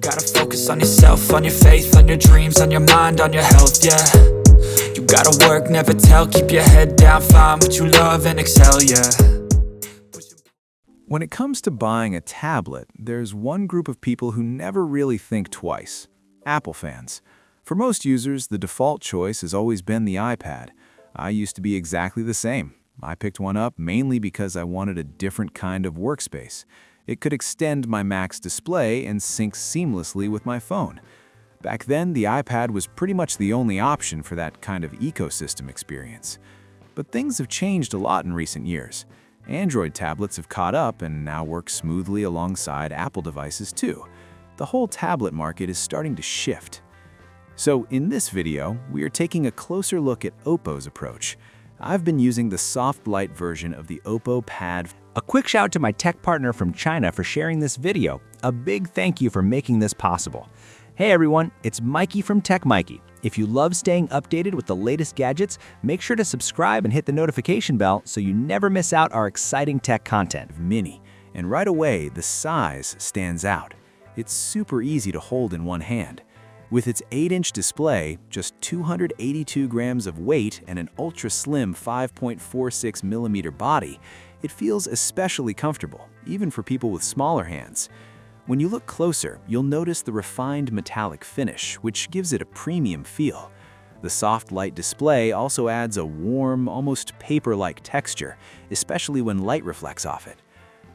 Gotta focus on yourself, on your faith, on your dreams, on your mind, on your health, yeah. You gotta work, never tell, keep your head down, find what you love and excel, yeah. When it comes to buying a tablet, there's one group of people who never really think twice: Apple fans. For most users, the default choice has always been the iPad. I used to be exactly the same. I picked one up mainly because I wanted a different kind of workspace. It could extend my Mac's display and sync seamlessly with my phone. Back then, the iPad was pretty much the only option for that kind of ecosystem experience. But things have changed a lot in recent years. Android tablets have caught up and now work smoothly alongside Apple devices too. The whole tablet market is starting to shift. So in this video, we are taking a closer look at Oppo's approach. I've been using the soft light version of the Oppo Pad. A quick shout out to my tech partner from China for sharing this video. A big thank you for making this possible. Hey everyone, it's Maiky from techmaiky. If you love staying updated with the latest gadgets, make sure to subscribe and hit the notification bell so you never miss out our exciting tech content. Mini, and right away the size stands out. It's super easy to hold in one hand. With its 8-inch display, just 282 grams of weight, and an ultra-slim 5.46mm body, it feels especially comfortable, even for people with smaller hands. When you look closer, you'll notice the refined metallic finish, which gives it a premium feel. The soft light display also adds a warm, almost paper-like texture, especially when light reflects off it.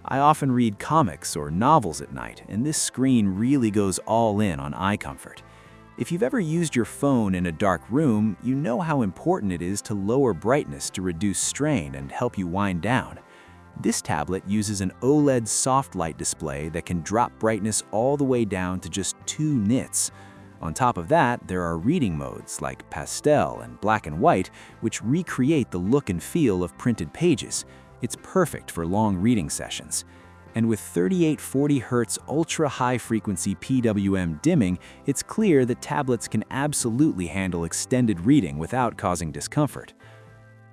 I often read comics or novels at night, and this screen really goes all in on eye comfort. If you've ever used your phone in a dark room, you know how important it is to lower brightness to reduce strain and help you wind down. This tablet uses an OLED soft light display that can drop brightness all the way down to just 2 nits. On top of that, there are reading modes like pastel and black and white, which recreate the look and feel of printed pages. It's perfect for long reading sessions. And with 3840 Hz ultra-high-frequency PWM dimming, it's clear that tablets can absolutely handle extended reading without causing discomfort.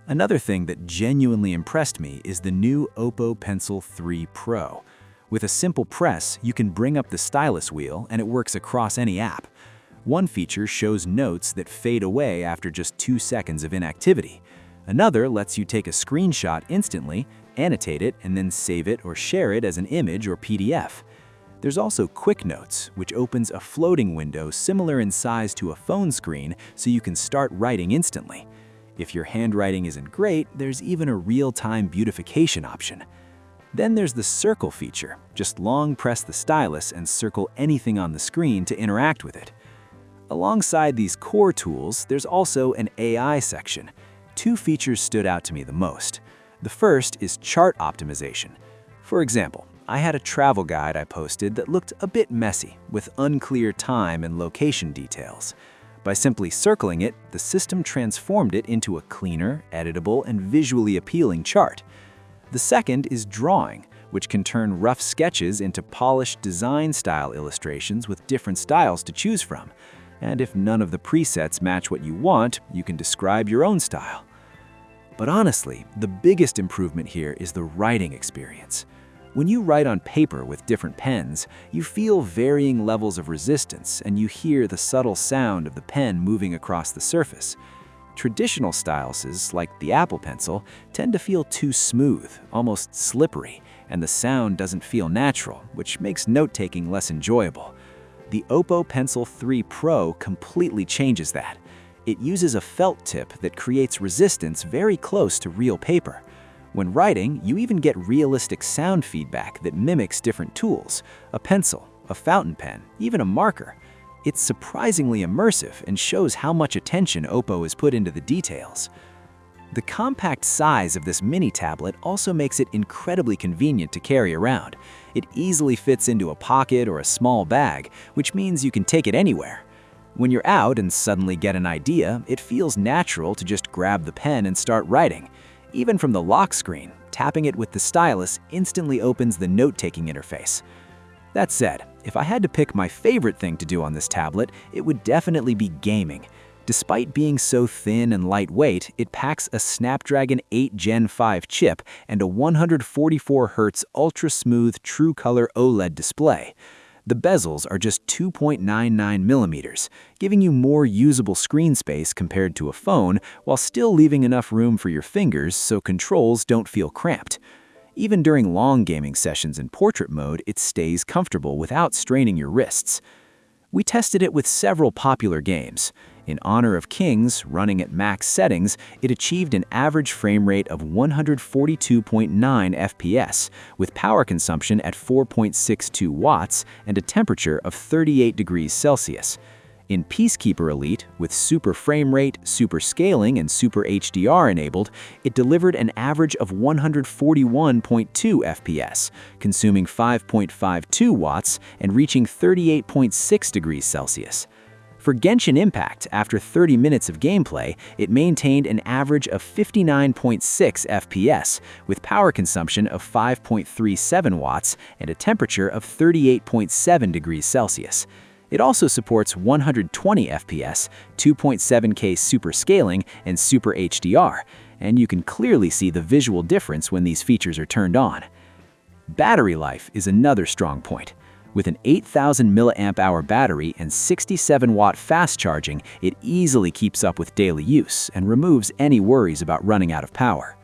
Another thing that genuinely impressed me is the new Oppo Pencil 3 Pro. With a simple press, you can bring up the stylus wheel and it works across any app. One feature shows notes that fade away after just 2 seconds of inactivity. Another lets you take a screenshot instantly, annotate it, and then save it or share it as an image or PDF. There's also Quick Notes, which opens a floating window similar in size to a phone screen so you can start writing instantly. If your handwriting isn't great, there's even a real-time beautification option. Then there's the circle feature. Just long press the stylus and circle anything on the screen to interact with it. Alongside these core tools, there's also an AI section. 2 features stood out to me the most. The first is chart optimization. For example, I had a travel guide I posted that looked a bit messy, with unclear time and location details. By simply circling it, the system transformed it into a cleaner, editable, and visually appealing chart. The second is drawing, which can turn rough sketches into polished design-style illustrations with different styles to choose from. And if none of the presets match what you want, you can describe your own style. But honestly, the biggest improvement here is the writing experience. When you write on paper with different pens, you feel varying levels of resistance and you hear the subtle sound of the pen moving across the surface. Traditional styluses, like the Apple Pencil, tend to feel too smooth, almost slippery, and the sound doesn't feel natural, which makes note-taking less enjoyable. The Oppo Pencil 3 Pro completely changes that. It uses a felt tip that creates resistance very close to real paper. When writing, you even get realistic sound feedback that mimics different tools: a pencil, a fountain pen, even a marker. It's surprisingly immersive and shows how much attention Oppo has put into the details. The compact size of this mini tablet also makes it incredibly convenient to carry around. It easily fits into a pocket or a small bag, which means you can take it anywhere. When you're out and suddenly get an idea, it feels natural to just grab the pen and start writing. Even from the lock screen, tapping it with the stylus instantly opens the note-taking interface. That said, if I had to pick my favorite thing to do on this tablet, it would definitely be gaming. Despite being so thin and lightweight, it packs a Snapdragon 8 Gen 5 chip and a 144Hz ultra-smooth true-color OLED display. The bezels are just 2.99 millimeters, giving you more usable screen space compared to a phone, while still leaving enough room for your fingers so controls don't feel cramped. Even during long gaming sessions in portrait mode, it stays comfortable without straining your wrists. We tested it with several popular games. In Honor of Kings, running at max settings, it achieved an average frame rate of 142.9 FPS, with power consumption at 4.62 watts and a temperature of 38 degrees Celsius. In Peacekeeper Elite, with super frame rate, super scaling, and super HDR enabled, it delivered an average of 141.2 FPS, consuming 5.52 watts and reaching 38.6 degrees Celsius. For Genshin Impact, after 30 minutes of gameplay, it maintained an average of 59.6 FPS, with power consumption of 5.37 watts and a temperature of 38.7 degrees Celsius. It also supports 120 FPS, 2.7K super scaling, and super HDR, and you can clearly see the visual difference when these features are turned on. Battery life is another strong point. With an 8,000 mAh battery and 67-watt fast charging, it easily keeps up with daily use and removes any worries about running out of power.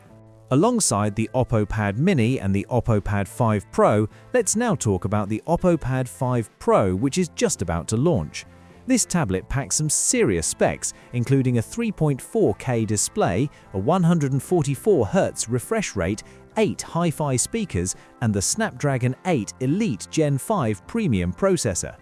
Alongside the Oppo Pad Mini and the Oppo Pad 5 Pro, let's now talk about the Oppo Pad 5 Pro, which is just about to launch. This tablet packs some serious specs, including a 3.4K display, a 144Hz refresh rate, 8 hi-fi speakers, and the Snapdragon 8 Elite Gen 5 premium processor.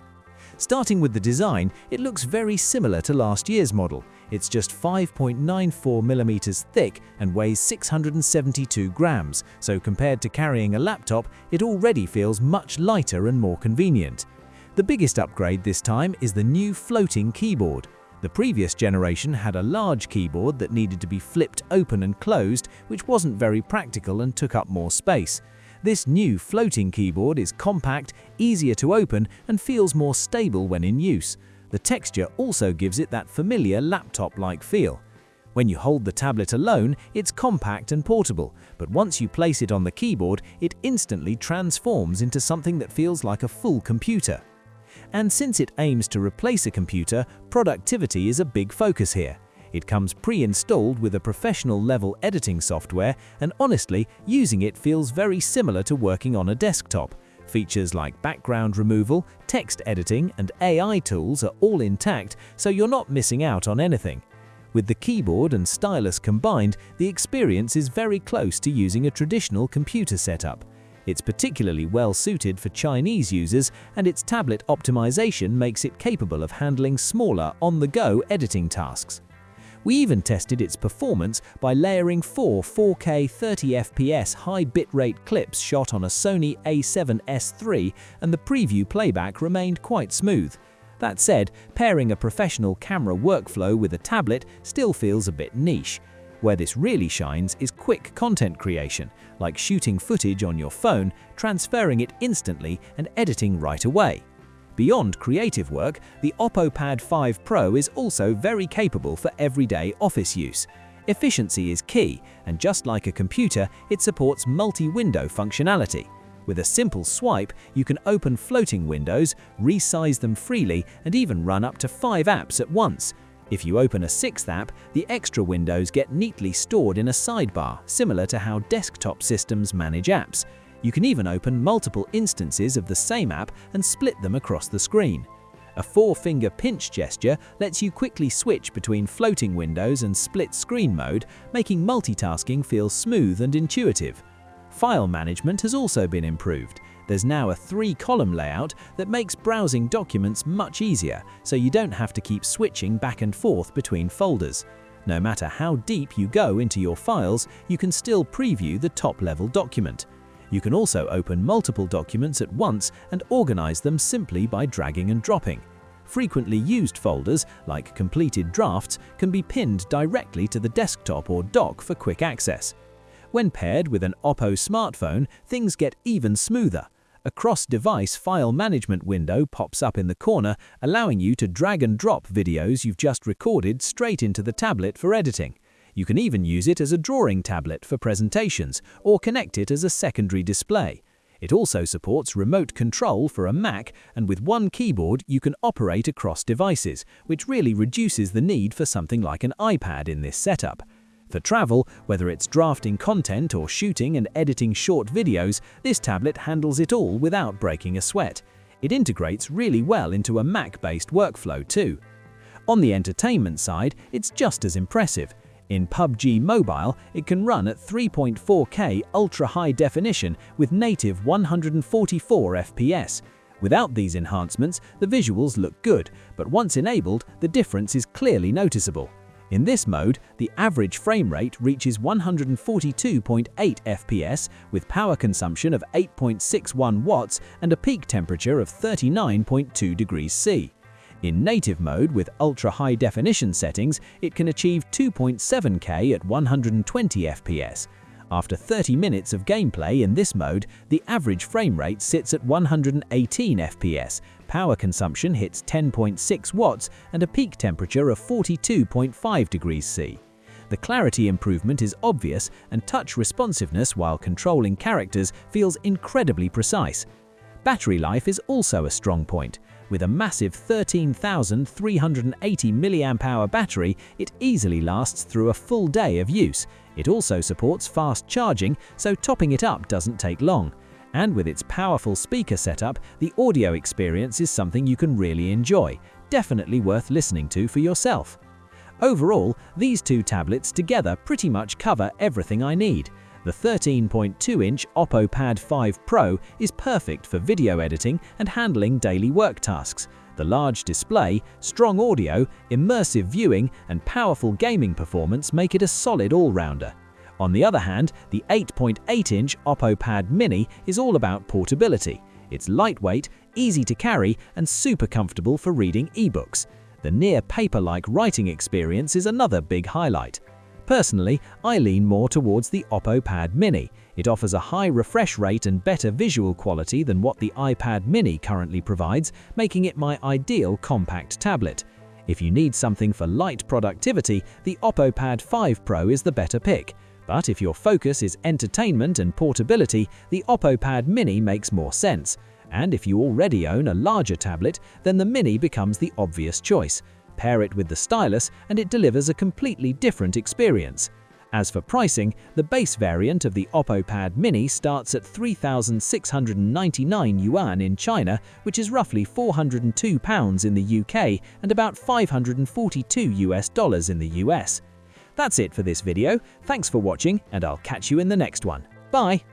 Starting with the design, it looks very similar to last year's model. It's just 5.94mm thick and weighs 672 grams, so compared to carrying a laptop, it already feels much lighter and more convenient. The biggest upgrade this time is the new floating keyboard. The previous generation had a large keyboard that needed to be flipped open and closed, which wasn't very practical and took up more space. This new floating keyboard is compact, easier to open, and feels more stable when in use. The texture also gives it that familiar laptop-like feel. When you hold the tablet alone, it's compact and portable, but once you place it on the keyboard, it instantly transforms into something that feels like a full computer. And since it aims to replace a computer, productivity is a big focus here. It comes pre-installed with a professional-level editing software, and honestly, using it feels very similar to working on a desktop. Features like background removal, text editing, and AI tools are all intact, so you're not missing out on anything. With the keyboard and stylus combined, the experience is very close to using a traditional computer setup. It's particularly well suited for Chinese users, and its tablet optimization makes it capable of handling smaller, on-the-go editing tasks. We even tested its performance by layering 4 4K 30fps high bitrate clips shot on a Sony a7S III, and the preview playback remained quite smooth. That said, pairing a professional camera workflow with a tablet still feels a bit niche. Where this really shines is quick content creation, like shooting footage on your phone, transferring it instantly, and editing right away. Beyond creative work, the Oppo Pad 5 Pro is also very capable for everyday office use. Efficiency is key, and just like a computer, it supports multi-window functionality. With a simple swipe, you can open floating windows, resize them freely, and even run up to 5 apps at once. If you open a 6th app, the extra windows get neatly stored in a sidebar, similar to how desktop systems manage apps. You can even open multiple instances of the same app and split them across the screen. A 4-finger pinch gesture lets you quickly switch between floating windows and split screen mode, making multitasking feel smooth and intuitive. File management has also been improved. There's now a 3-column layout that makes browsing documents much easier, so you don't have to keep switching back and forth between folders. No matter how deep you go into your files, you can still preview the top-level document. You can also open multiple documents at once and organize them simply by dragging and dropping. Frequently used folders, like completed drafts, can be pinned directly to the desktop or dock for quick access. When paired with an Oppo smartphone, things get even smoother. A cross-device file management window pops up in the corner, allowing you to drag and drop videos you've just recorded straight into the tablet for editing. You can even use it as a drawing tablet for presentations, or connect it as a secondary display. It also supports remote control for a Mac, and with one keyboard you can operate across devices, which really reduces the need for something like an iPad in this setup. For travel, whether it's drafting content or shooting and editing short videos, this tablet handles it all without breaking a sweat. It integrates really well into a Mac-based workflow too. On the entertainment side, it's just as impressive. In PUBG Mobile, it can run at 3.4K ultra-high definition with native 144 FPS. Without these enhancements, the visuals look good, but once enabled, the difference is clearly noticeable. In this mode, the average frame rate reaches 142.8 FPS with power consumption of 8.61 watts and a peak temperature of 39.2 degrees C. In native mode with ultra-high definition settings, it can achieve 2.7K at 120 FPS. After 30 minutes of gameplay in this mode, the average frame rate sits at 118 FPS, power consumption hits 10.6 watts and a peak temperature of 42.5 degrees C. The clarity improvement is obvious and touch responsiveness while controlling characters feels incredibly precise. Battery life is also a strong point. With a massive 13,380 mAh battery, it easily lasts through a full day of use. It also supports fast charging, so topping it up doesn't take long. And with its powerful speaker setup, the audio experience is something you can really enjoy, definitely worth listening to for yourself. Overall, these two tablets together pretty much cover everything I need. The 13.2-inch Oppo Pad 5 Pro is perfect for video editing and handling daily work tasks. The large display, strong audio, immersive viewing, and powerful gaming performance make it a solid all-rounder. On the other hand, the 8.8-inch Oppo Pad Mini is all about portability. It's lightweight, easy to carry, and super comfortable for reading ebooks. The near paper-like writing experience is another big highlight. Personally, I lean more towards the Oppo Pad Mini. It offers a high refresh rate and better visual quality than what the iPad Mini currently provides, making it my ideal compact tablet. If you need something for light productivity, the Oppo Pad 5 Pro is the better pick. But if your focus is entertainment and portability, the Oppo Pad Mini makes more sense. And if you already own a larger tablet, then the Mini becomes the obvious choice. Pair it with the Stylus and it delivers a completely different experience. As for pricing, the base variant of the Oppo Pad Mini starts at 3,699 yuan in China, which is roughly £402 in the UK and about $542 in the US. That's it for this video. Thanks for watching and I'll catch you in the next one. Bye!